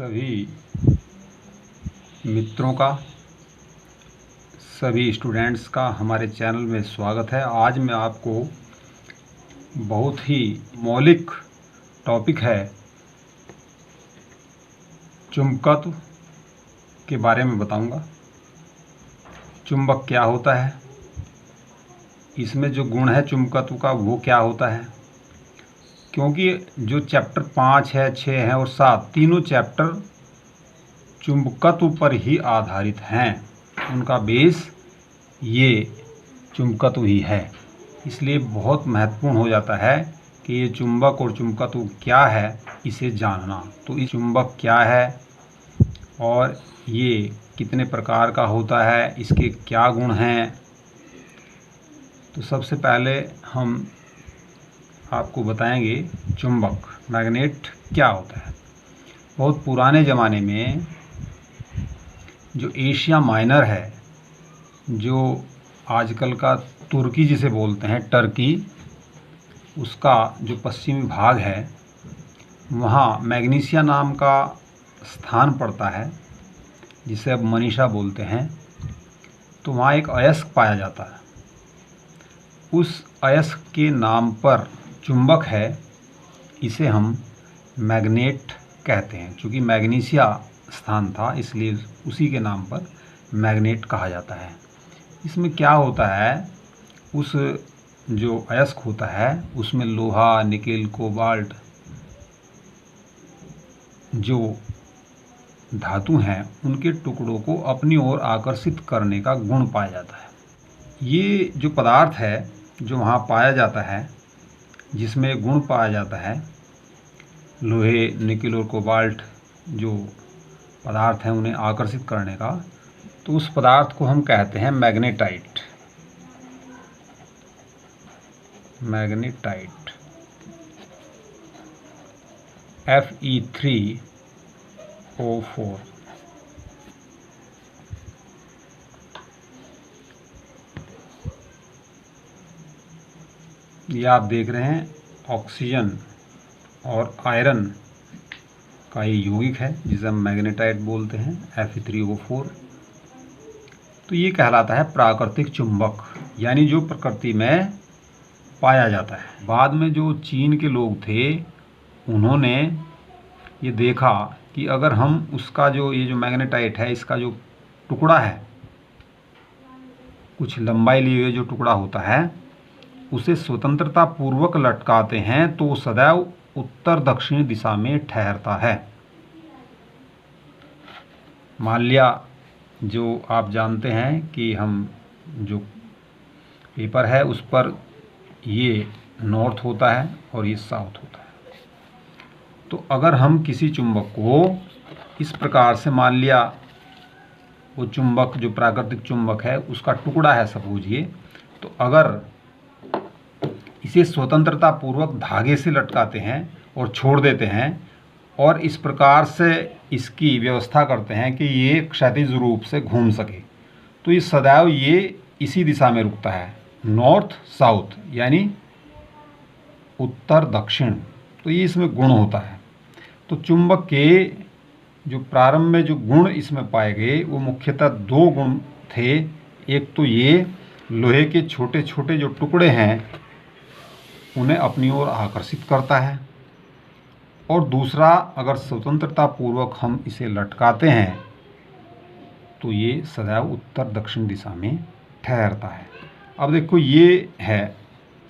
सभी मित्रों का, सभी स्टूडेंट्स का हमारे चैनल में स्वागत है। आज मैं आपको बहुत ही मौलिक टॉपिक है चुंबकत्व के बारे में बताऊंगा। चुंबक क्या होता है, इसमें जो गुण है चुंबकत्व का वो क्या होता है, क्योंकि जो चैप्टर 5 है, 6 है और 7 तीनों चैप्टर चुंबकत्व पर ही आधारित हैं। उनका बेस ये चुंबकत्व ही है। इसलिए बहुत महत्वपूर्ण हो जाता है कि ये चुंबक और चुंबकत्व क्या है इसे जानना। तो ये चुंबक क्या है और ये कितने प्रकार का होता है, इसके क्या गुण हैं। तो सबसे पहले हम आपको बताएंगे चुंबक, मैग्नेट क्या होता है। बहुत पुराने ज़माने में जो एशिया माइनर है, जो आजकल का तुर्की जिसे बोलते हैं, टर्की, उसका जो पश्चिमी भाग है वहाँ मैग्नीशिया नाम का स्थान पड़ता है, जिसे अब मनीषा बोलते हैं। तो वहाँ एक अयस्क पाया जाता है। उस अयस्क के नाम पर चुंबक है, इसे हम मैग्नेट कहते हैं। चूँकि मैग्नीशिया स्थान था इसलिए उसी के नाम पर मैग्नेट कहा जाता है। इसमें क्या होता है, उस जो अयस्क होता है उसमें लोहा, निकेल, कोबाल्ट जो धातु हैं उनके टुकड़ों को अपनी ओर आकर्षित करने का गुण पाया जाता है। ये जो पदार्थ है जो वहाँ पाया जाता है, जिसमें गुण पाया जाता है लोहे, निकेल और कोबाल्ट जो पदार्थ हैं उन्हें आकर्षित करने का, तो उस पदार्थ को हम कहते हैं मैग्नेटाइट। Magnetite Fe3O4। ये आप देख रहे हैं ऑक्सीजन और आयरन का ये यौगिक है जिसे हम मैग्नेटाइट बोलते हैं, Fe3O4। तो ये कहलाता है प्राकृतिक चुंबक, यानी जो प्रकृति में पाया जाता है। बाद में जो चीन के लोग थे उन्होंने ये देखा कि अगर हम उसका जो ये जो मैग्नेटाइट है इसका जो टुकड़ा है, कुछ लंबाई लिए हुए जो टुकड़ा होता है, उसे स्वतंत्रता पूर्वक लटकाते हैं तो वो सदैव उत्तर दक्षिण दिशा में ठहरता है। मान लिया जो आप जानते हैं कि हम जो पेपर है उस पर ये नॉर्थ होता है और ये साउथ होता है। तो अगर हम किसी चुंबक को इस प्रकार से, मान लिया वो चुंबक जो प्राकृतिक चुंबक है उसका टुकड़ा है सपोज ये, तो अगर इसे स्वतंत्रता पूर्वक धागे से लटकाते हैं और छोड़ देते हैं और इस प्रकार से इसकी व्यवस्था करते हैं कि ये क्षैतिज रूप से घूम सके, तो ये सदैव ये इसी दिशा में रुकता है, नॉर्थ साउथ, यानी उत्तर दक्षिण। तो ये इसमें गुण होता है। तो चुंबक के जो प्रारंभ में जो गुण इसमें पाए गए वो मुख्यतः दो गुण थे। एक तो ये लोहे के छोटे छोटे जो टुकड़े हैं उन्हें अपनी ओर आकर्षित करता है, और दूसरा अगर स्वतंत्रता पूर्वक हम इसे लटकाते हैं तो ये सदैव उत्तर दक्षिण दिशा में ठहरता है। अब देखो ये है,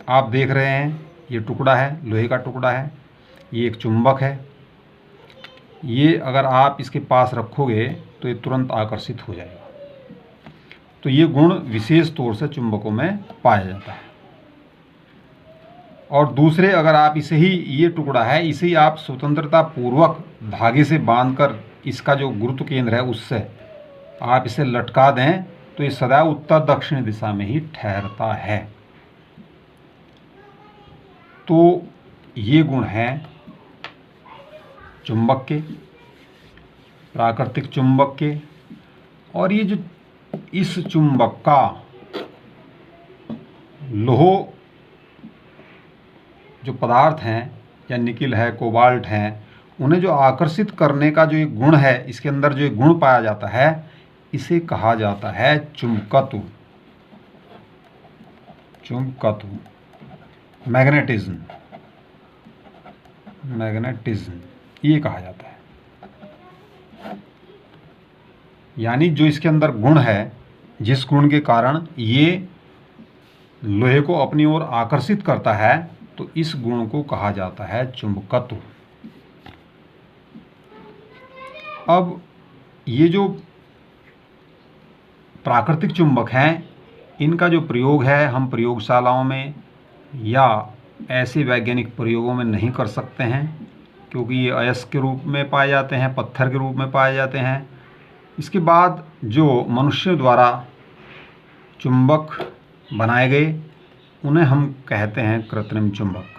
आप देख रहे हैं ये टुकड़ा है, लोहे का टुकड़ा है, ये एक चुंबक है। ये अगर आप इसके पास रखोगे तो ये तुरंत आकर्षित हो जाएगा। तो ये गुण विशेष तौर से चुंबकों में पाया जाता है। और दूसरे, अगर आप इसे ही, ये टुकड़ा है, इसे ही आप स्वतंत्रता पूर्वक धागे से बांधकर इसका जो गुरुत्व केंद्र है उससे आप इसे लटका दें तो ये सदैव उत्तर दक्षिण दिशा में ही ठहरता है। तो ये गुण हैं चुंबक के, प्राकृतिक चुंबक के। और ये जो इस चुंबक का लोह जो पदार्थ हैं, या निकिल है, कोबाल्ट हैं, उन्हें जो आकर्षित करने का जो एक गुण है, इसके अंदर जो एक गुण पाया जाता है, इसे कहा जाता है चुंबकत्व। चुंबकत्व, मैग्नेटिज्म, ये कहा जाता है। यानी जो इसके अंदर गुण है, जिस गुण के कारण ये लोहे को अपनी ओर आकर्षित करता है, तो इस गुण को कहा जाता है चुंबकत्व। अब ये जो प्राकृतिक चुंबक हैं, इनका जो प्रयोग है हम प्रयोगशालाओं में या ऐसे वैज्ञानिक प्रयोगों में नहीं कर सकते हैं, क्योंकि ये अयस्क के रूप में पाए जाते हैं, पत्थर के रूप में पाए जाते हैं। इसके बाद जो मनुष्यों द्वारा चुंबक बनाए गए, उन्हें हम कहते हैं कृत्रिम चुंबक।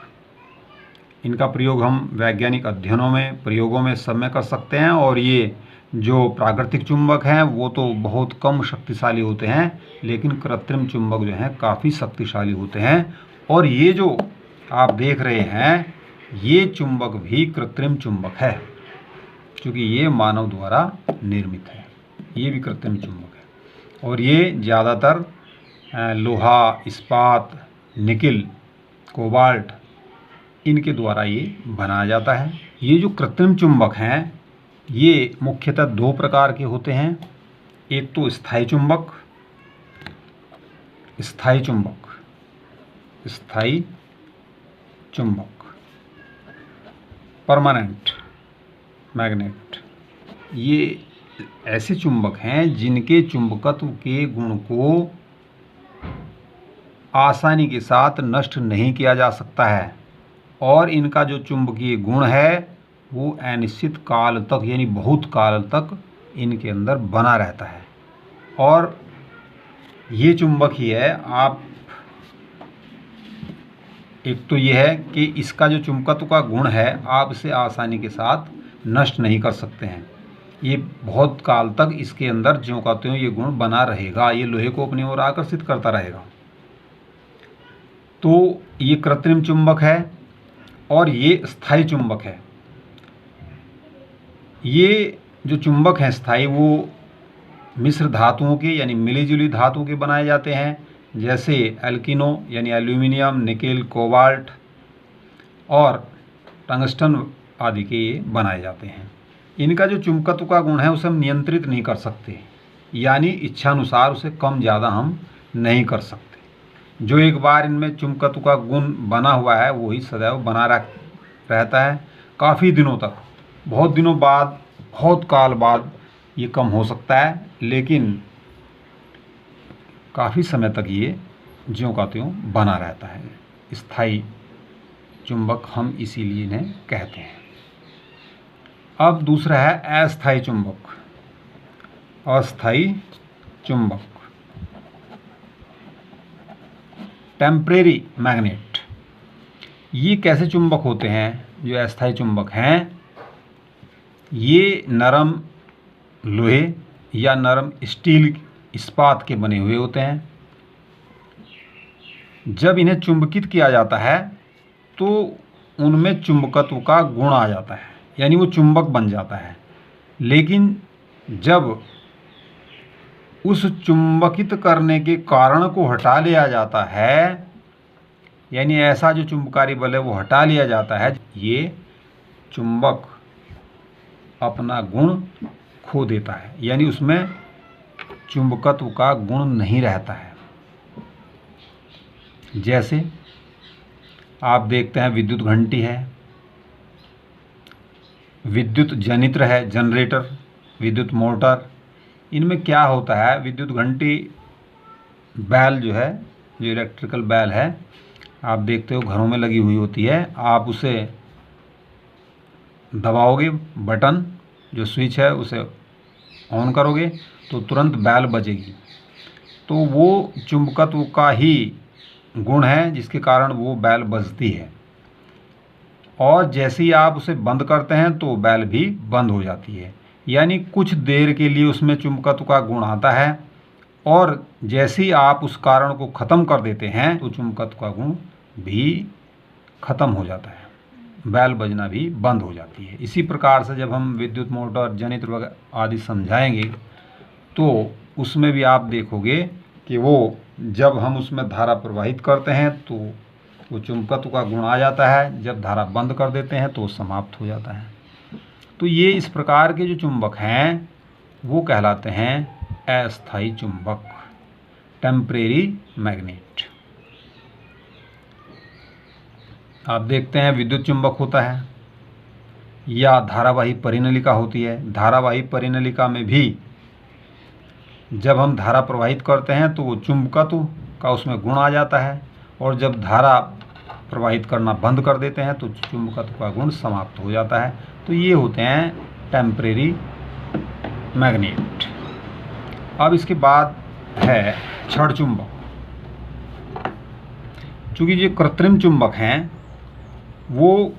इनका प्रयोग हम वैज्ञानिक अध्ययनों में, प्रयोगों में सब में कर सकते हैं। और ये जो प्राकृतिक चुंबक हैं वो तो बहुत कम शक्तिशाली होते हैं, लेकिन कृत्रिम चुंबक जो हैं काफ़ी शक्तिशाली होते हैं। और ये जो आप देख रहे हैं, ये चुंबक भी कृत्रिम चुंबक है, क्योंकि ये मानव द्वारा निर्मित है। ये भी कृत्रिम चुंबक है। और ये ज़्यादातर लोहा, इस्पात, निकिल, कोबाल्ट, इनके द्वारा ये बनाया जाता है। ये जो कृत्रिम चुंबक हैं, ये मुख्यतः दो प्रकार के होते हैं। एक तो स्थायी चुंबक, परमानेंट मैग्नेट। ये ऐसे चुंबक हैं जिनके चुंबकत्व के गुण को आसानी के साथ नष्ट नहीं किया जा सकता है, और इनका जो चुंबकीय गुण है वो अनिश्चित काल तक, यानी बहुत काल तक इनके अंदर बना रहता है। और ये चुंबक ही है, आप एक तो ये है कि इसका जो चुंबकत्व का गुण है, आप इसे आसानी के साथ नष्ट नहीं कर सकते हैं। ये बहुत काल तक इसके अंदर ज्यों का त्यों ये गुण बना रहेगा, ये लोहे को अपनी ओर आकर्षित करता रहेगा। तो ये कृत्रिम चुंबक है और ये स्थायी चुंबक है। ये जो चुंबक हैं स्थायी, वो मिश्र धातुओं के यानी मिलीजुली धातुओं के बनाए जाते हैं, जैसे एल्किनो यानी एल्यूमिनियम, निकेल, कोबाल्ट और टंगस्टन आदि के ये बनाए जाते हैं। इनका जो चुंबकत्व का गुण है उसे हम नियंत्रित नहीं कर सकते, यानी इच्छानुसार उसे कम ज़्यादा हम नहीं कर सकते। जो एक बार इनमें चुंबकत्व का गुण बना हुआ है वही सदैव बना रहता है काफ़ी दिनों तक। बहुत दिनों बाद, बहुत काल बाद ये कम हो सकता है, लेकिन काफ़ी समय तक ये ज्यों का त्यों बना रहता है। स्थायी चुंबक हम इसीलिए इन्हें कहते हैं। अब दूसरा है अस्थायी चुंबक। अस्थायी चुंबक, टेम्परेरी मैग्नेट। ये कैसे चुंबक होते हैं? जो अस्थायी चुंबक हैं, ये नरम लोहे या नरम स्टील, इस्पात के बने हुए होते हैं। जब इन्हें चुंबकित किया जाता है तो उनमें चुंबकत्व का गुण आ जाता है, यानी वो चुंबक बन जाता है। लेकिन जब उस चुंबकित करने के कारण को हटा लिया जाता है, यानी ऐसा जो चुंबकारी बल है वो हटा लिया जाता है, ये चुंबक अपना गुण खो देता है, यानी उसमें चुंबकत्व का गुण नहीं रहता है। जैसे आप देखते हैं विद्युत घंटी है, विद्युत जनित्र है, जनरेटर, विद्युत मोटर। इनमें क्या होता है, विद्युत घंटी बैल जो है, जो इलेक्ट्रिकल बैल है, आप देखते हो घरों में लगी हुई होती है। आप उसे दबाओगे, बटन जो स्विच है उसे ऑन करोगे तो तुरंत बैल बजेगी। तो वो चुंबकत्व का ही गुण है जिसके कारण वो बैल बजती है। और जैसे ही आप उसे बंद करते हैं तो बैल भी बंद हो जाती है, यानी कुछ देर के लिए उसमें चुंबकत्व का गुण आता है, और जैसे ही आप उस कारण को ख़त्म कर देते हैं तो चुंबकत्व का गुण भी ख़त्म हो जाता है। बैल बजना भी बंद हो जाती है। इसी प्रकार से जब हम विद्युत मोटर, जनित्र वगैरह आदि समझाएंगे तो उसमें भी आप देखोगे कि वो जब हम उसमें धारा प्रवाहित करते हैं तो वो चुंबकत्व का गुण आ जाता है, जब धारा बंद कर देते हैं तो वो समाप्त हो जाता है। तो ये इस प्रकार के जो चुंबक हैं वो कहलाते हैं अस्थायी चुंबक, टेम्परेरी मैग्नेट। आप देखते हैं विद्युत चुंबक होता है या धारावाही परिनलिका होती है। धारावाही परिनलिका में भी जब हम धारा प्रवाहित करते हैं तो वो चुंबकत्व का उसमें गुण आ जाता है, और जब धारा प्रवाहित करना बंद कर देते हैं तो चुंबकत्व का गुण समाप्त हो जाता है। तो ये होते हैं टेम्परेरी मैग्नेट। अब इसके बाद है क्षण चुंबक। चूँकि जो कृत्रिम चुंबक हैं वो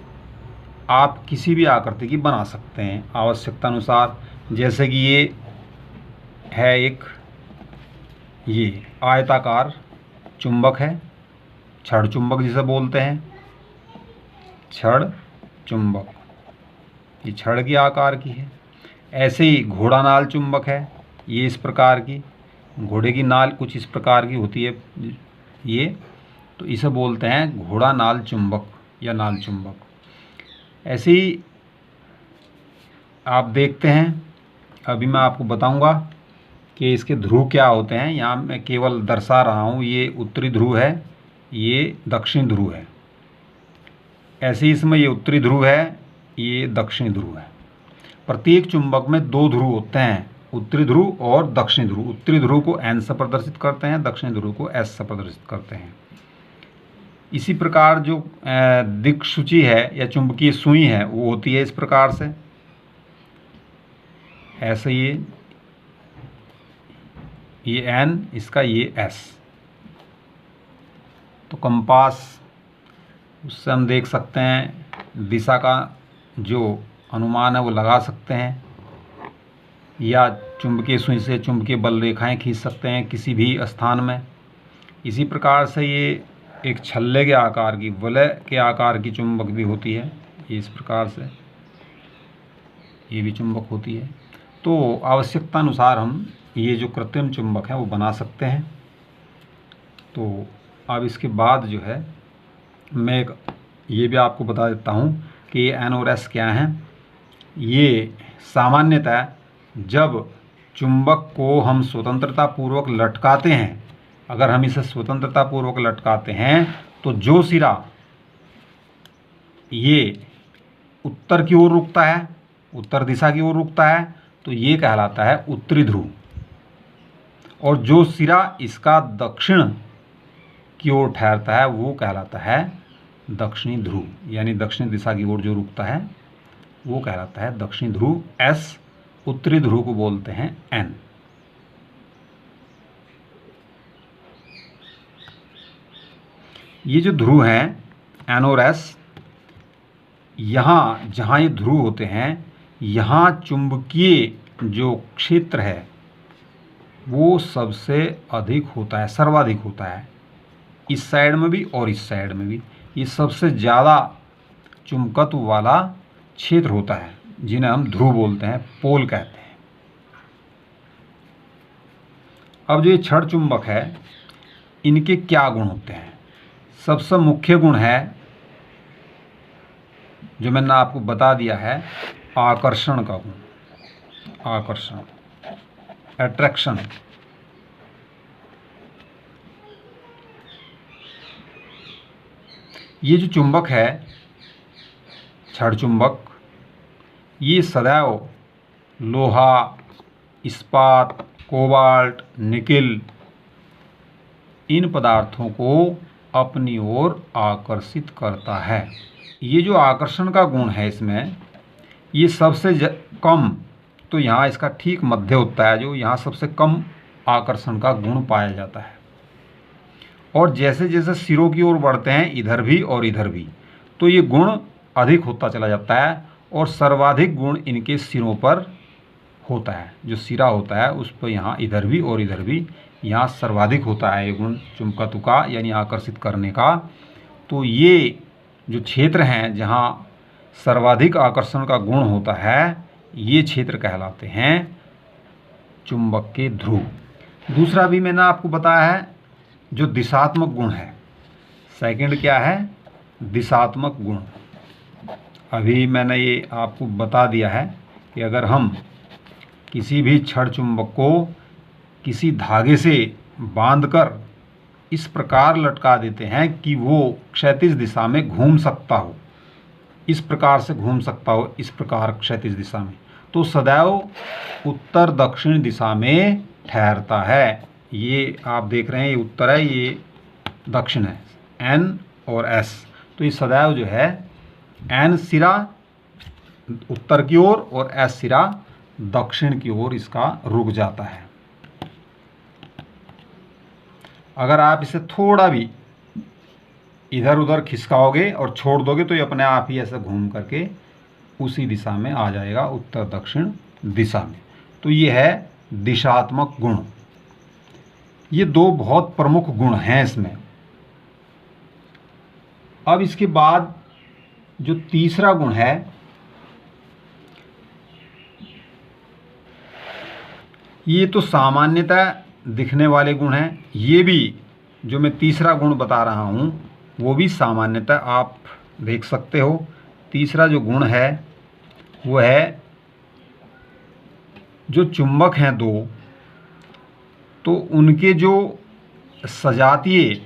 आप किसी भी आकृति की बना सकते हैं आवश्यकता अनुसार। जैसे कि ये है एक ये आयताकार चुंबक है, क्षण चुंबक जिसे बोलते हैं, क्षण चुंबक, ये छड़ के आकार की है। ऐसे ही घोड़ा नाल चुंबक है, ये इस प्रकार की, घोड़े की नाल कुछ इस प्रकार की होती है ये, तो इसे बोलते हैं घोड़ा नाल चुंबक या नाल चुंबक। ऐसे ही आप देखते हैं, अभी मैं आपको बताऊंगा कि इसके ध्रुव क्या होते हैं। यहाँ मैं केवल दर्शा रहा हूँ, ये उत्तरी ध्रुव है, ये दक्षिण ध्रुव है। ऐसे ही इसमें ये उत्तरी ध्रुव है, ये दक्षिणी ध्रुव है। प्रत्येक चुंबक में दो ध्रुव होते हैं, उत्तरी ध्रुव और दक्षिणी ध्रुव। उत्तरी ध्रुव को N से प्रदर्शित करते हैं, दक्षिणी ध्रुव को S से प्रदर्शित करते हैं। इसी प्रकार जो दिक्सूची है या चुंबकीय सुई है वो होती है इस प्रकार से, ऐसे ये N, इसका ये S। तो कंपास, उससे हम देख सकते हैं दिशा का जो अनुमान है वो लगा सकते हैं, या चुंबकीय सुई से चुंबकीय बल रेखाएं खींच सकते हैं किसी भी स्थान में। इसी प्रकार से ये एक छल्ले के आकार की, वलय के आकार की चुंबक भी होती है, ये इस प्रकार से ये भी चुंबक होती है। तो आवश्यकता अनुसार हम ये जो कृत्रिम चुंबक है वो बना सकते हैं। तो अब इसके बाद जो है मैं एक ये भी आपको बता देता हूँ कि ये N और S क्या हैं। ये सामान्यतः जब चुंबक को हम स्वतंत्रता पूर्वक लटकाते हैं, अगर हम इसे स्वतंत्रता पूर्वक लटकाते हैं तो जो सिरा ये उत्तर की ओर रुकता है, उत्तर दिशा की ओर रुकता है, तो ये कहलाता है उत्तरी ध्रुव, और जो सिरा इसका दक्षिण की ओर ठहरता है वो कहलाता है दक्षिणी ध्रुव। यानी दक्षिण दिशा की ओर जो रुकता है वो कहलाता है दक्षिणी ध्रुव S, उत्तरी ध्रुव को बोलते हैं N। ये जो ध्रुव हैं N और S, यहाँ जहाँ ये ध्रुव होते हैं यहाँ चुंबकीय जो क्षेत्र है वो सबसे अधिक होता है, सर्वाधिक होता है, इस साइड में भी और इस साइड में भी। ये सबसे ज़्यादा चुंबकत्व वाला क्षेत्र होता है, जिन्हें हम ध्रुव बोलते हैं, पोल कहते हैं। अब जो ये क्षण चुंबक है इनके क्या गुण होते हैं। सबसे मुख्य गुण है जो मैंने आपको बता दिया है, आकर्षण का गुण, आकर्षण, अट्रैक्शन। ये जो चुंबक है क्षण चुंबक, ये सदैव लोहा, इस्पात, कोबाल्ट, निकिल, इन पदार्थों को अपनी ओर आकर्षित करता है। ये जो आकर्षण का गुण है इसमें, ये सबसे कम, तो यहाँ इसका ठीक मध्य होता है, जो यहाँ सबसे कम आकर्षण का गुण पाया जाता है। और जैसे जैसे सिरों की ओर बढ़ते हैं इधर भी और इधर भी, तो ये गुण अधिक होता चला जाता है, और सर्वाधिक गुण इनके सिरों पर होता है। जो सिरा होता है उस पर यहाँ इधर भी और इधर भी यहाँ सर्वाधिक होता है ये गुण चुंबकत्व का, यानी आकर्षित करने का। तो ये जो क्षेत्र हैं जहाँ सर्वाधिक आकर्षण का गुण होता है, ये क्षेत्र कहलाते हैं चुंबक के ध्रुव। दूसरा भी मैंने आपको बताया है जो दिशात्मक गुण है। सेकंड क्या है? दिशात्मक गुण। अभी मैंने ये आपको बता दिया है कि अगर हम किसी भी छड़ चुंबक को किसी धागे से बांधकर इस प्रकार लटका देते हैं कि वो क्षैतिज दिशा में घूम सकता हो, इस प्रकार से घूम सकता हो, इस प्रकार क्षैतिज दिशा में, तो सदैव उत्तर दक्षिण दिशा में ठहरता है। ये आप देख रहे हैं, ये उत्तर है, ये दक्षिण है, एन और एस। तो ये सदैव जो है एन सिरा उत्तर की ओर और एस सिरा दक्षिण की ओर इसका रुक जाता है। अगर आप इसे थोड़ा भी इधर उधर खिसकाओगे और छोड़ दोगे तो ये अपने आप ही ऐसे घूम करके उसी दिशा में आ जाएगा, उत्तर दक्षिण दिशा में। तो ये है दिशात्मक गुण। ये दो बहुत प्रमुख गुण हैं इसमें। अब इसके बाद जो तीसरा गुण है, ये तो सामान्यतः दिखने वाले गुण हैं। ये भी जो मैं तीसरा गुण बता रहा हूँ वो भी सामान्यतः आप देख सकते हो। तीसरा जो गुण है वो है जो चुंबक हैं दो, तो उनके जो सजातीय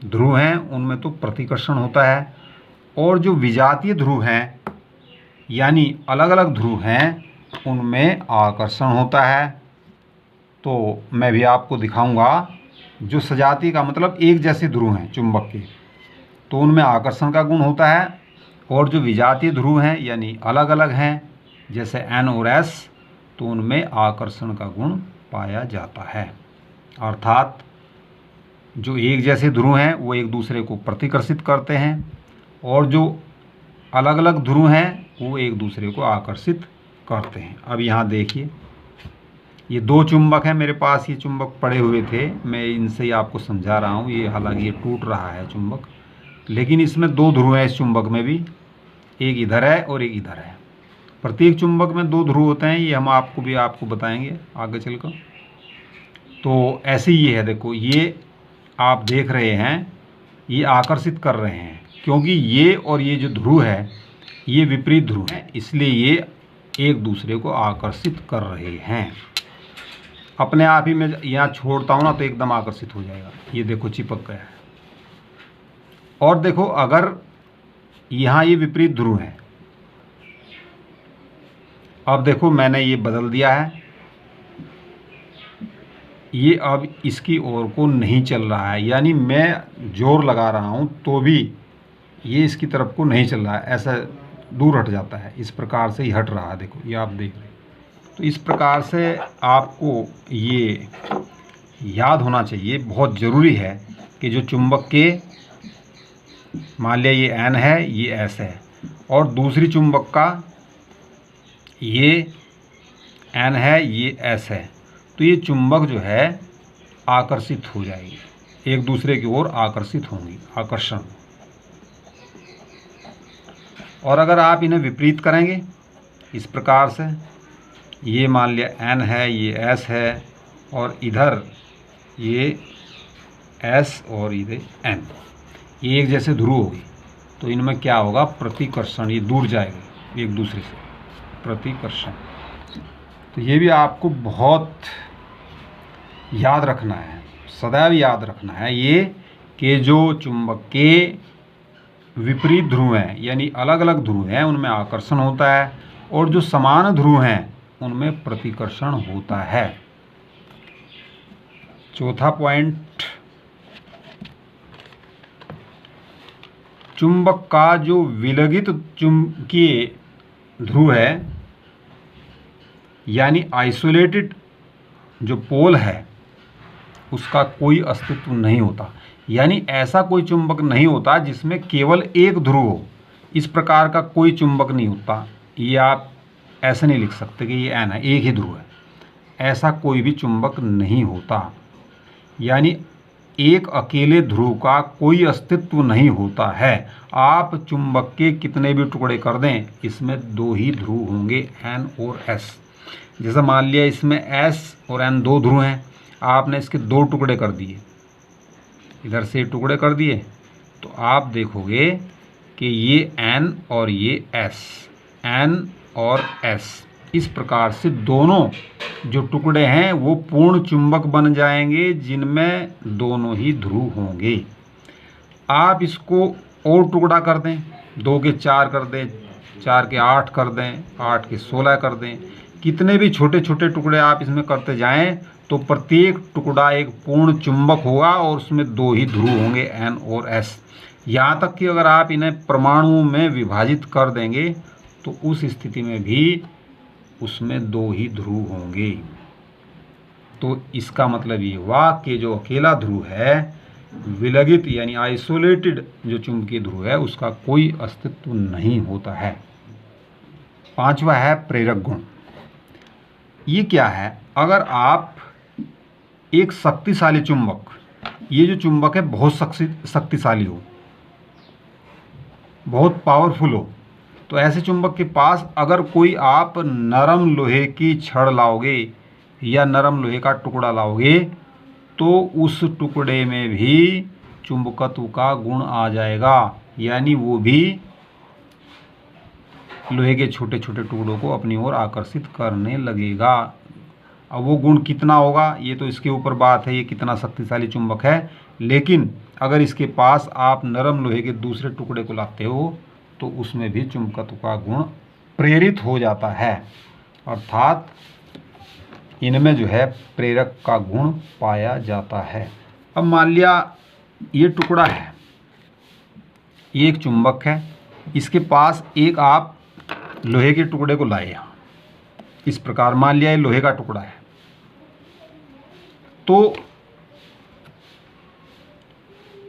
ध्रुव हैं उनमें तो प्रतिकर्षण होता है, और जो विजातीय ध्रुव हैं यानी अलग अलग ध्रुव हैं उनमें आकर्षण होता है। तो मैं भी आपको दिखाऊंगा। जो सजातीय का मतलब एक जैसे ध्रुव हैं चुंबक के, तो उनमें आकर्षण का गुण होता है, और जो विजातीय ध्रुव हैं यानी अलग अलग हैं जैसे एन और एस, तो उनमें आकर्षण का गुण पाया जाता है। अर्थात जो एक जैसे ध्रुव हैं वो एक दूसरे को प्रतिकर्षित करते हैं, और जो अलग अलग ध्रुव हैं वो एक दूसरे को आकर्षित करते हैं। अब यहाँ देखिए, ये दो चुंबक हैं मेरे पास, ये चुंबक पड़े हुए थे, मैं इनसे ही आपको समझा रहा हूँ। ये हालांकि ये टूट रहा है चुंबक, लेकिन इसमें दो ध्रुव हैं। इस चुंबक में भी एक इधर है और एक इधर है। प्रत्येक चुंबक में दो ध्रुव होते हैं, ये हम आपको बताएंगे आगे चलकर। तो ऐसे ही ये है, देखो ये आप देख रहे हैं, ये आकर्षित कर रहे हैं, क्योंकि ये और ये जो ध्रुव है ये विपरीत ध्रुव है, इसलिए ये एक दूसरे को आकर्षित कर रहे हैं। अपने आप ही मैं यहाँ छोड़ता हूँ ना तो एकदम आकर्षित हो जाएगा। ये देखो चिपक गया है। और देखो अगर यहाँ ये विपरीत ध्रुव है, अब देखो मैंने ये बदल दिया है, ये अब इसकी ओर को नहीं चल रहा है, यानी मैं जोर लगा रहा हूँ तो भी ये इसकी तरफ को नहीं चल रहा है, ऐसा दूर हट जाता है। इस प्रकार से ही हट रहा है, देखो ये आप देख रहे हैं। तो इस प्रकार से आपको ये याद होना चाहिए, बहुत ज़रूरी है कि जो चुंबक के, मान लिया ये एन है, ये एस है, और दूसरी चुंबक का ये एन है, ये एस है, तो ये चुंबक जो है आकर्षित हो जाएगी, एक दूसरे की ओर आकर्षित होंगी, आकर्षण। और अगर आप इन्हें विपरीत करेंगे इस प्रकार से, ये मान लिया एन है, ये एस है, और इधर ये एस और इधर एन, ये एक जैसे ध्रुव होगी, तो इनमें क्या होगा? प्रतिकर्षण, ये दूर जाएंगे एक दूसरे से, प्रतिकर्षण। तो ये भी आपको बहुत याद रखना है, सदैव याद रखना है ये, कि जो चुंबक के विपरीत ध्रुव हैं यानी अलग अलग ध्रुव हैं उनमें आकर्षण होता है, और जो समान ध्रुव हैं उनमें प्रतिकर्षण होता है। चौथा पॉइंट, चुंबक का जो विलगित चुंबकीय ध्रुव है यानी आइसोलेटेड जो पोल है उसका कोई अस्तित्व नहीं होता, यानी ऐसा कोई चुंबक नहीं होता जिसमें केवल एक ध्रुव हो। इस प्रकार का कोई चुंबक नहीं होता। ये आप ऐसे नहीं लिख सकते कि ये एन है, एक ही ध्रुव है, ऐसा कोई भी चुंबक नहीं होता। यानी एक अकेले ध्रुव का कोई अस्तित्व नहीं होता है। आप चुंबक के कितने भी टुकड़े कर दें, इसमें दो ही ध्रुव होंगे, N और S। जैसे मान लिया इसमें S और N दो ध्रुव हैं, आपने इसके दो टुकड़े कर दिए, इधर से टुकड़े कर दिए, तो आप देखोगे कि ये N और ये S, N और S, इस प्रकार से दोनों जो टुकड़े हैं वो पूर्ण चुंबक बन जाएंगे, जिनमें दोनों ही ध्रुव होंगे। आप इसको और टुकड़ा कर दें, 2 के 4 कर दें, 4 के 8 कर दें, 8 के 16 कर दें, कितने भी छोटे छोटे टुकड़े आप इसमें करते जाएं तो प्रत्येक टुकड़ा एक पूर्ण चुंबक होगा और उसमें दो ही ध्रुव होंगे, N और S। यहाँ तक कि अगर आप इन्हें परमाणुओं में विभाजित कर देंगे तो उस स्थिति में भी उसमें दो ही ध्रुव होंगे। तो इसका मतलब ये हुआ कि जो अकेला ध्रुव है, विलगित यानी आइसोलेटेड जो चुंबकीय ध्रुव है, उसका कोई अस्तित्व नहीं होता है। 5वां है प्रेरक गुण। ये क्या है? अगर आप एक शक्तिशाली चुंबक, ये जो चुंबक है बहुत शक्तिशाली हो, बहुत पावरफुल हो, तो ऐसे चुंबक के पास अगर कोई आप नरम लोहे की छड़ लाओगे या नरम लोहे का टुकड़ा लाओगे तो उस टुकड़े में भी चुंबकत्व का गुण आ जाएगा, यानी वो भी लोहे के छोटे छोटे टुकड़ों को अपनी ओर आकर्षित करने लगेगा। अब वो गुण कितना होगा ये तो इसके ऊपर बात है, ये कितना शक्तिशाली चुंबक है, लेकिन अगर इसके पास आप नरम लोहे के दूसरे टुकड़े को लाते हो तो उसमें भी चुंबकत्व का गुण प्रेरित हो जाता है, अर्थात इनमें जो है प्रेरक का गुण पाया जाता है। अब मान लिया ये टुकड़ा है, ये एक चुंबक है, इसके पास एक आप लोहे के टुकड़े को लाए यहाँ, इस प्रकार मान लिया ये लोहे का टुकड़ा है, तो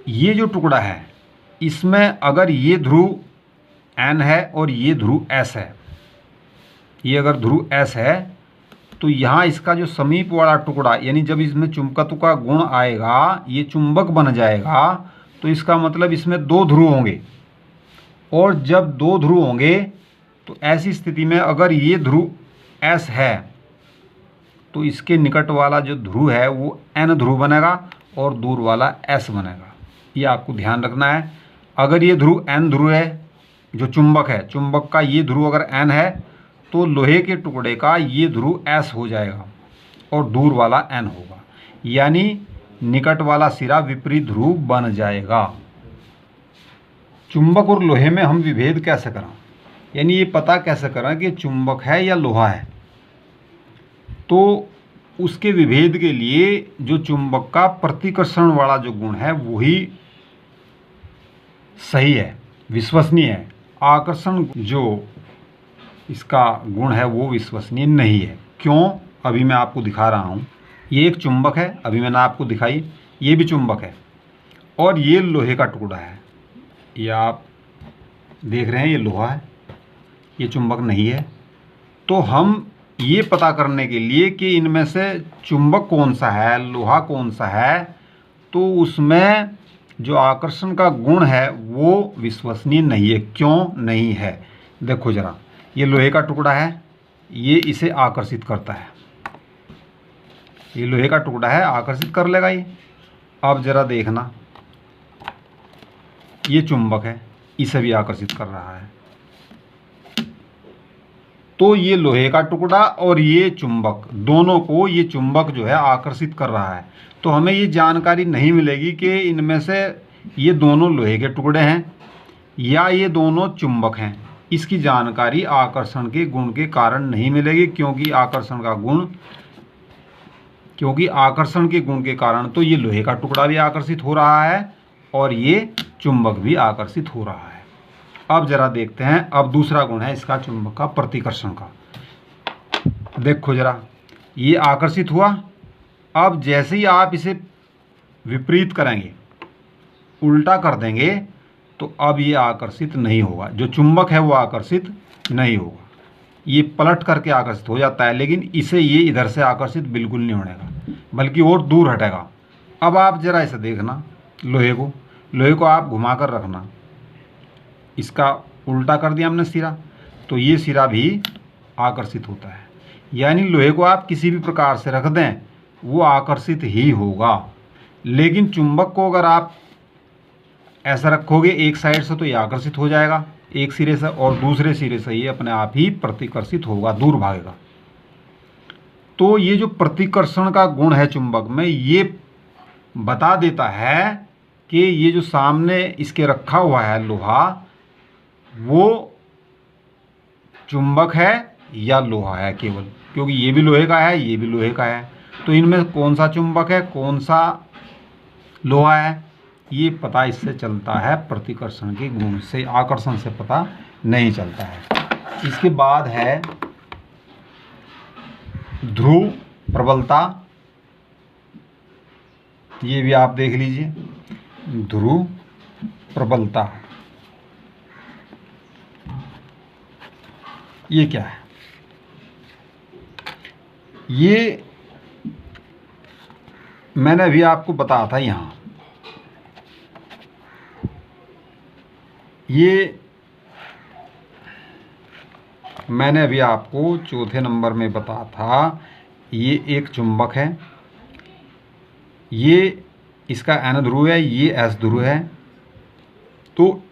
ये जो टुकड़ा है इसमें अगर ये ध्रुव N है और ये ध्रुव S है, ये अगर ध्रुव S है तो यहाँ इसका जो समीप वाला टुकड़ा, यानी जब इसमें चुंबकत्व का गुण आएगा, ये चुंबक बन जाएगा, तो इसका मतलब इसमें दो ध्रुव होंगे, और जब दो ध्रुव होंगे तो ऐसी स्थिति में अगर ये ध्रुव S है तो इसके निकट वाला जो ध्रुव है वो N ध्रुव बनेगा और दूर वाला S बनेगा। ये आपको ध्यान रखना है। अगर ये ध्रुव N ध्रुव है, जो चुंबक है, चुंबक का ये ध्रुव अगर N है तो लोहे के टुकड़े का ये ध्रुव S हो जाएगा और दूर वाला N होगा, यानी निकट वाला सिरा विपरीत ध्रुव बन जाएगा। चुंबक और लोहे में हम विभेद कैसे करें, यानी ये पता कैसे करें कि चुंबक है या लोहा है, तो उसके विभेद के लिए जो चुंबक का प्रतिकर्षण वाला जो गुण है वही सही है, विश्वसनीय है। आकर्षण जो इसका गुण है वो विश्वसनीय नहीं है। क्यों? अभी मैं आपको दिखा रहा हूँ। ये एक चुंबक है, अभी मैंने आपको दिखाई, ये भी चुंबक है और ये लोहे का टुकड़ा है, ये आप देख रहे हैं, ये लोहा है, ये चुंबक नहीं है। तो हम ये पता करने के लिए कि इनमें से चुंबक कौन सा है, लोहा कौन सा है, तो उसमें जो आकर्षण का गुण है वो विश्वसनीय नहीं है। क्यों नहीं है? देखो जरा, ये लोहे का टुकड़ा है, ये इसे आकर्षित करता है, ये लोहे का टुकड़ा है, आकर्षित कर लेगा ये। अब जरा देखना, ये चुंबक है, इसे भी आकर्षित कर रहा है। तो ये लोहे का टुकड़ा और ये चुंबक, दोनों को ये चुंबक जो है आकर्षित कर रहा है। तो हमें ये जानकारी नहीं मिलेगी कि इनमें से ये दोनों लोहे के टुकड़े हैं या ये दोनों चुंबक हैं। इसकी जानकारी आकर्षण के गुण के कारण नहीं मिलेगी, क्योंकि आकर्षण के गुण के कारण तो ये लोहे का टुकड़ा भी आकर्षित हो रहा है और ये चुंबक भी आकर्षित हो रहा है। अब जरा देखते हैं, अब दूसरा गुण है इसका चुंबक का, प्रतिकर्षण का। देखो जरा, ये आकर्षित हुआ, अब जैसे ही आप इसे विपरीत करेंगे, उल्टा कर देंगे, तो अब ये आकर्षित नहीं होगा, जो चुंबक है वो आकर्षित नहीं होगा, ये पलट करके आकर्षित हो जाता है, लेकिन इसे ये इधर से आकर्षित बिल्कुल नहीं होगा, बल्कि और दूर हटेगा। अब आप जरा इसे देखना, लोहे को आप घुमा कर रखना, इसका उल्टा कर दिया हमने सिरा, तो ये सिरा भी आकर्षित होता है। यानी लोहे को आप किसी भी प्रकार से रख दें वो आकर्षित ही होगा। लेकिन चुंबक को अगर आप ऐसा रखोगे एक साइड से तो ये आकर्षित हो जाएगा एक सिरे से, और दूसरे सिरे से ये अपने आप ही प्रतिकर्षित होगा, दूर भागेगा। तो ये जो प्रतिकर्षण का गुण है चुंबक में, ये बता देता है कि ये जो सामने इसके रखा हुआ है लोहा, वो चुंबक है या लोहा है केवल, क्योंकि ये भी लोहे का है, ये भी लोहे का है। तो इनमें कौन सा चुंबक है, कौन सा लोहा है, ये पता इससे चलता है, प्रतिकर्षण के गुण से, आकर्षण से पता नहीं चलता है। इसके बाद है ध्रुव प्रबलता, ये भी आप देख लीजिए। ध्रुव प्रबलता ये क्या है? ये मैंने अभी आपको बताया था यहाँ, ये मैंने अभी आपको चौथे नंबर में बताया था। ये एक चुंबक है, ये इसका N ध्रुव है, ये S ध्रुव है। तो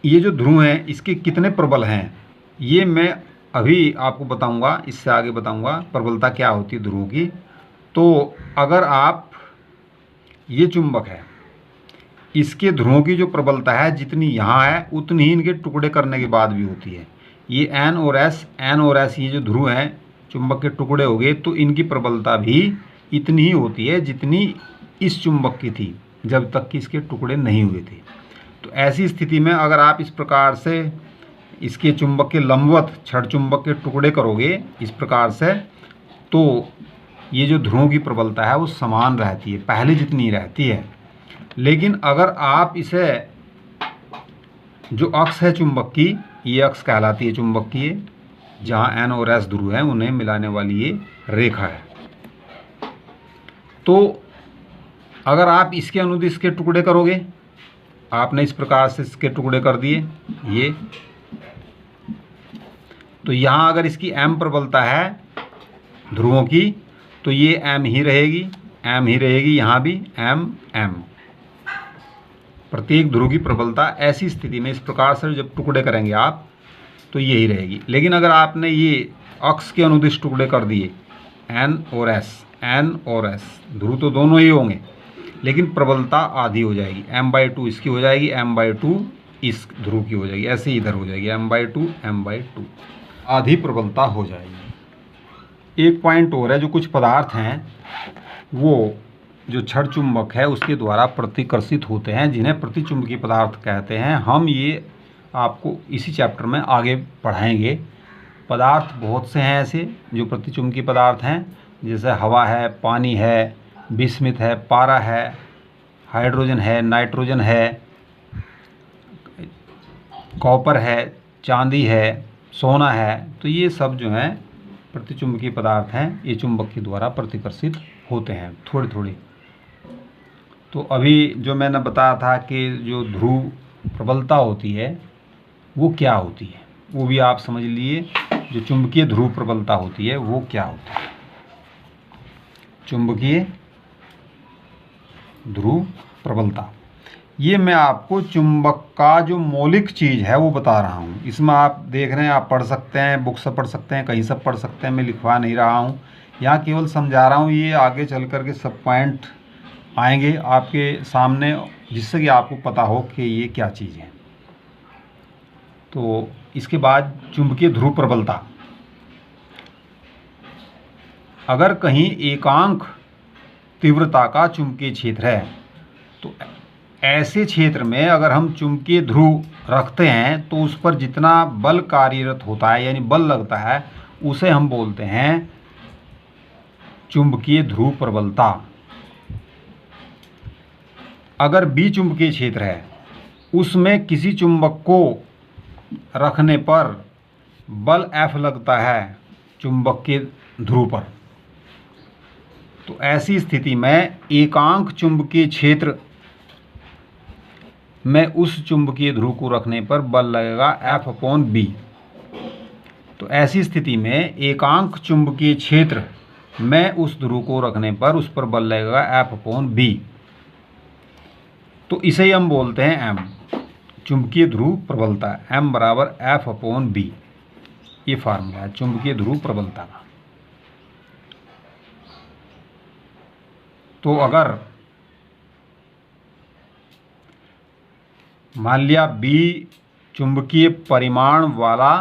ये जो ध्रुव हैं इसके कितने प्रबल हैं ये मैं अभी आपको बताऊंगा, इससे आगे बताऊंगा प्रबलता क्या होती है ध्रुवों की। तो अगर आप, ये चुंबक है, इसके ध्रुवों की जो प्रबलता है जितनी यहाँ है उतनी ही इनके टुकड़े करने के बाद भी होती है। ये N और S ये जो ध्रुव हैं चुंबक के टुकड़े हो गए, तो इनकी प्रबलता भी इतनी ही होती है जितनी इस चुंबक की थी जब तक कि इसके टुकड़े नहीं हुए थे। तो ऐसी स्थिति में अगर आप इस प्रकार से इसके चुंबक के लंबवत छड़ चुंबक के टुकड़े करोगे इस प्रकार से, तो ये जो ध्रुवों की प्रबलता है वो समान रहती है, पहले जितनी रहती है। लेकिन अगर आप इसे, जो अक्ष है चुंबक की, ये अक्ष कहलाती है चुंबक की, जहाँ N और S ध्रुव हैं उन्हें मिलाने वाली ये रेखा है। तो अगर आप इसके अनुदिश के टुकड़े करोगे, आपने इस प्रकार से इसके टुकड़े कर दिए ये, तो यहाँ अगर इसकी M प्रबलता है ध्रुवों की, तो ये M ही रहेगी, यहाँ भी M। प्रत्येक ध्रुव की प्रबलता ऐसी स्थिति में इस प्रकार से जब टुकड़े करेंगे आप तो यही रहेगी। लेकिन अगर आपने ये अक्ष के अनुदिश टुकड़े कर दिए N और S ध्रुव तो दोनों ही होंगे, लेकिन प्रबलता आधी हो जाएगी, M/2 इसकी हो जाएगी, M/2 इस ध्रुव की हो जाएगी, ऐसे इधर हो जाएगी, M/2 आधी प्रबलता हो जाएगी। एक पॉइंट और है, जो कुछ पदार्थ हैं वो जो छड़ चुंबक है उसके द्वारा प्रतिकर्षित होते हैं, जिन्हें प्रतिचुंबकीय पदार्थ कहते हैं। हम ये आपको इसी चैप्टर में आगे पढ़ाएंगे। पदार्थ बहुत से हैं ऐसे जो प्रतिचुंबकीय पदार्थ हैं, जैसे हवा है, पानी है, विस्मित है, पारा है, हाइड्रोजन है, नाइट्रोजन है, कॉपर है, चांदी है, सोना है। तो ये सब जो हैं प्रतिचुंबकीय पदार्थ हैं, ये चुंबक के द्वारा प्रतिकर्षित होते हैं थोड़ी थोड़ी। तो अभी जो मैंने बताया था कि जो ध्रुव प्रबलता होती है वो क्या होती है, वो भी आप समझ लिए। जो चुंबकीय ध्रुव प्रबलता होती है वो क्या होती है, चुंबकीय ध्रुव प्रबलता, ये मैं आपको चुंबक का जो मौलिक चीज़ है वो बता रहा हूँ। इसमें आप देख रहे हैं, आप पढ़ सकते हैं, बुक से पढ़ सकते हैं, कहीं से पढ़ सकते हैं, मैं लिखवा नहीं रहा हूँ, यहाँ केवल समझा रहा हूँ। ये आगे चल कर के सब पॉइंट आएंगे आपके सामने, जिससे कि आपको पता हो कि ये क्या चीज़ है। तो इसके बाद चुंबकीय ध्रुव प्रबलता, अगर कहीं एकांक तीव्रता का चुंबकीय क्षेत्र है तो ऐसे क्षेत्र में अगर हम चुंबकीय ध्रुव रखते हैं तो उस पर जितना बल कार्यरत होता है, यानी बल लगता है, उसे हम बोलते हैं चुंबकीय ध्रुव प्रबलता। अगर बी चुंबकीय क्षेत्र है, उसमें किसी चुंबक को रखने पर बल F लगता है चुंबक के ध्रुव पर, तो ऐसी स्थिति में एकांक चुंबकीय क्षेत्र में उस चुंबकीय ध्रुव को रखने पर बल लगेगा F/B। तो ऐसी स्थिति में एकांक चुंबकीय क्षेत्र में उस ध्रुव को रखने पर उस पर बल लगेगा F/B। तो इसे ही हम बोलते हैं M, चुंबकीय ध्रुव प्रबलता। M बराबर F/B, ये फार्मूला है चुंबकीय ध्रुव प्रबलता का। तो अगर मान लिया B चुंबकीय परिमाण वाला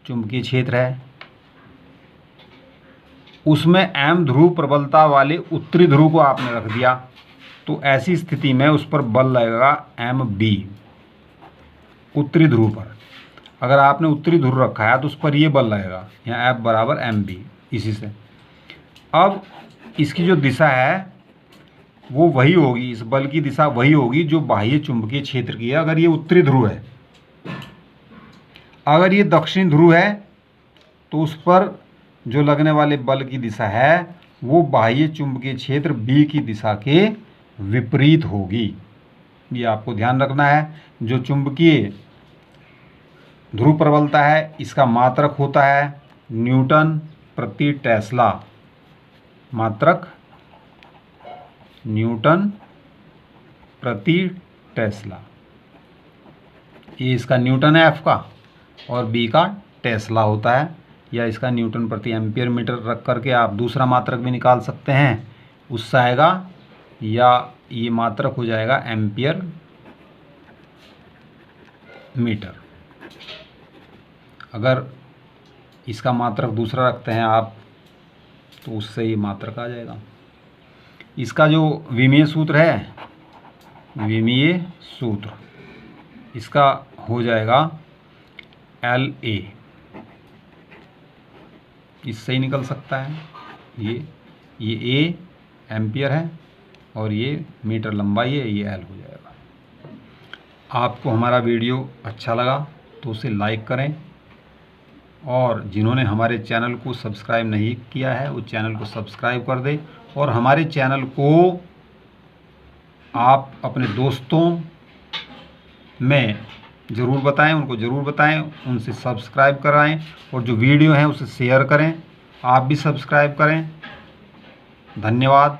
चुंबकीय क्षेत्र है, उसमें M ध्रुव प्रबलता वाले उत्तरी ध्रुव को आपने रख दिया, तो ऐसी स्थिति में उस पर बल लगेगा MB, उत्तरी ध्रुव पर। अगर आपने उत्तरी ध्रुव रखा है तो उस पर ये बल लगेगा, यहाँ F बराबर MB। इसी से अब इसकी जो दिशा है वो वही होगी, इस बल की दिशा वही होगी जो बाह्य चुंबकीय क्षेत्र की है। अगर ये उत्तरी ध्रुव है, अगर ये दक्षिणी ध्रुव है तो उस पर जो लगने वाले बल की दिशा है वो बाह्य चुंबकीय क्षेत्र B की दिशा के विपरीत होगी। ये आपको ध्यान रखना है। जो चुंबकीय ध्रुव प्रबलता है इसका मात्रक होता है न्यूटन प्रति टेस्ला। मात्रक न्यूटन प्रति टेस्ला। ये इसका न्यूटन है F का, और B का टेस्ला होता है, या इसका न्यूटन प्रति एम्पियर मीटर रख करके आप दूसरा मात्रक भी निकाल सकते हैं, उससे आएगा, या ये मात्रक हो जाएगा एम्पियर मीटर। अगर इसका मात्रक दूसरा रखते हैं आप तो उससे ये मात्रक आ जाएगा। इसका जो विमीय सूत्र है, विमीय सूत्र इसका हो जाएगा LA। इससे ही निकल सकता है। ये A एम्पियर है और ये मीटर लंबाई है, ये L हो जाएगा। आपको हमारा वीडियो अच्छा लगा तो उसे लाइक करें, और जिन्होंने हमारे चैनल को सब्सक्राइब नहीं किया है वो चैनल को सब्सक्राइब कर दें, और हमारे चैनल को आप अपने दोस्तों में ज़रूर बताएं, उनको ज़रूर बताएं, उनसे सब्सक्राइब कराएं, और जो वीडियो हैं उसे शेयर करें। आप भी सब्सक्राइब करें। धन्यवाद।